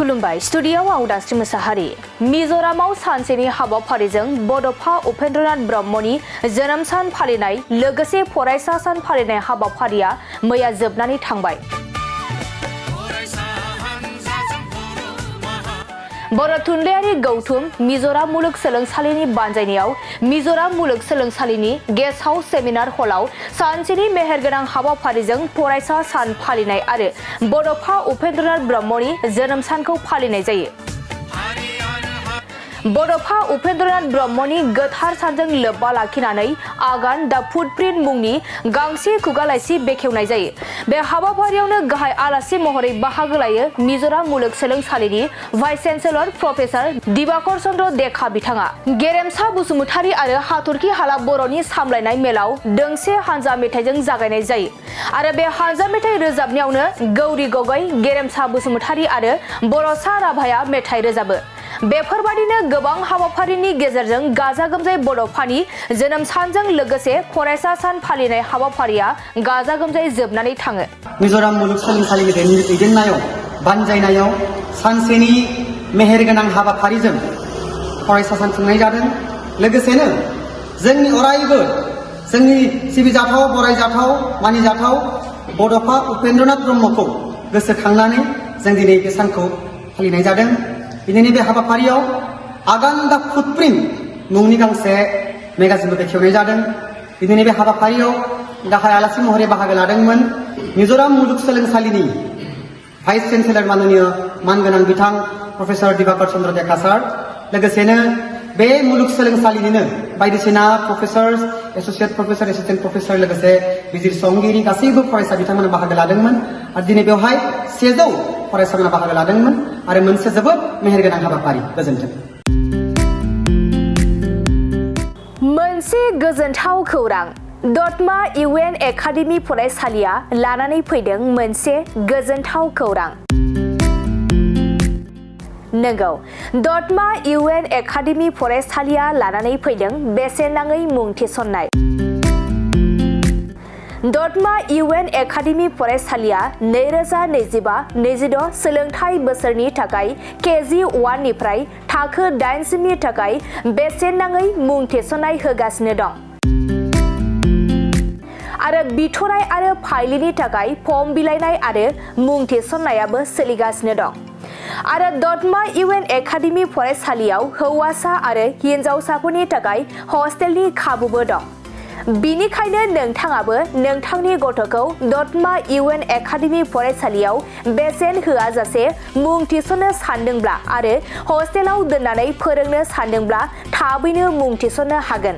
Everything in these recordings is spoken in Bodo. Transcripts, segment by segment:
खुलुमबाय स्टुडिय'आव आं उदांस्रि मोसाहारि। मिज'रामाव सानसेनि हाबाफारिजों बड'फा उपेन्द्रनाथ ब्रह्मनि जोनोम सान फालिनाय लोगोसे फरायसा सान फालिनाय हाबाफारिया मैया जोबनानै थांबाय। बर' थुनलाइयारि गौथुम मिज'राम मुलुगसोलोंसालिनि बानजायनायाव मिज'राम मुलुगसोलोंसालिनि गेस्ट हाउस सेमिनार हलाव सानसेनि मेहेरगोनां हाबाफारिजों फरायसा सान फालिनाय आरो बड'फा उपेन्द्रनाथ ब्रह्मनि जोनोम सानखौ फालिनाय जायो। बड'फा उपेन्द्रनाथ ब्रह्मनि गोथार सानजों लोब्बा लाखिनानै आगान दा फुटप्रिन्ट मुंनि गांसे खुगा लाइसि बेखेवनाय जायो। बे हाबाफारियावनो गाहाय आलासि महरै बाहागो लायो मिज'राम मुलुगसोलोंसालिनि vice chancellor professor Dibakar Chandra देखा बिथाङा। गेरेमसा बसुमतारी आरो हाथरखि हाला बर'नि सामलायनाय मेलाव दोंसे हानजा मेथाइजों जागायनाय जायो आरो बे हानजा मेथाइ रोजाबनायावनो गौरी गगৈ, गेरेमसा बसुमतारी आरो बर'सा राभाया मेथाइ रोजाबो। बेफोरबादिनो गोबां हाबाफारिनि गेजेरजों गाजा गोमजायै बड'फानि जोनोम सानजों लोगोसे फरायसा सान फालिनाय हाबाफारिया गाजा गोमजायै जोबनानै थाङो। मिज'राम मुलुगसोलोंसालिनि दैदेननायाव बानजायनायाव सानसेनि मेहेरगोनां हाबाफारिजों फरायसा सान खुंनाय जादों। लोगोसेनो जोंनि अरायबो जोंनि सिबिजाथाव, बरायजाथाव, मानिजाथाव बड'फा उपेन्द्रनाथ ब्रह्मखौ गोसोखांनानै जों दिनै बे सानखौ फालिनाय जादों। दिनैनि बे हाबाफारियाव आगान दा फुटप्रिन्ट मुंनि गांसे मेगाजिनबो बेखेवनाय जादों। दिनैनि बे हाबाफारियाव गाहाय आलासि महरै बाहागो लादोंमोन मिज'राम मुलुगसोलोंसालिनि भाइस चेन्सेलर माननीय मानगोनां बिथां प्रफेसर दिबाकर चन्द्र देखा सार। लोगोसेनो बे मुलुगसोलोंसालिनिनो बायदिसिना professor, associate professor, assistant professor लोगोसे बिजिरसंगिरि गासैबो फरायसा बिथांमोना बाहागो लादोंमोन आरो दिनै बेवहाय 100 फरायसाफोरा बाहागो लादोंमोन आरो मोनसे जोबोद मेहेरगोनां हाबाफारि। गोजोन्थों। मोनसे गोजोनथाव खौरां। दतमा इउएन एकाडेमि फरायसालिया लानानै फैदों मोनसे गोजोनथाव खौरां। नंगौ, दतमा इउएन एकाडेमि फरायसालिया लानानै फैदों बेसेन नाङै मुं थिसननाय। दतमा इउएन एकाडेमि फरायसालिया 2025-26 सोलोंथाइ बोसोरनि थाखाय केजि 1 निफ्राय थाखो 8 सिमनि थाखाय बेसेन नाङै मुं थिसननाय होगासिनो दं आरो बिथराय आरो फाइलिनि थाखाय फर्म बिलाइनाय आरो मुं थिसननायाबो सोलिगासिनो दं। आरो दतमा इउएन एकाडेमि फरायसालियाव हौवासा आरो हिनजावसाफोरनि थाखाय हस्टेलनि खाबुबो दं। बिनिखायनो नोंथाङाबो नोंथांनि गथ'खौ दतमा इउएन एकाडेमि फरायसालियाव बेसेन होआजासे मुं थिसननो सानदोंब्ला आरो हस्टेलाव दोननानै फोरोंनो सानदोंब्ला थाबैनो मुं थिसननो हागोन।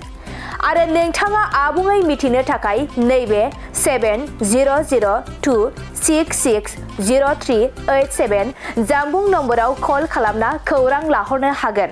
आरो नोंथाङा आबुङै मिथिनो थाखाय नैबे 7002660387 जानबुं नम्बराव कल खालामना खौरां लाहरनो हागोन।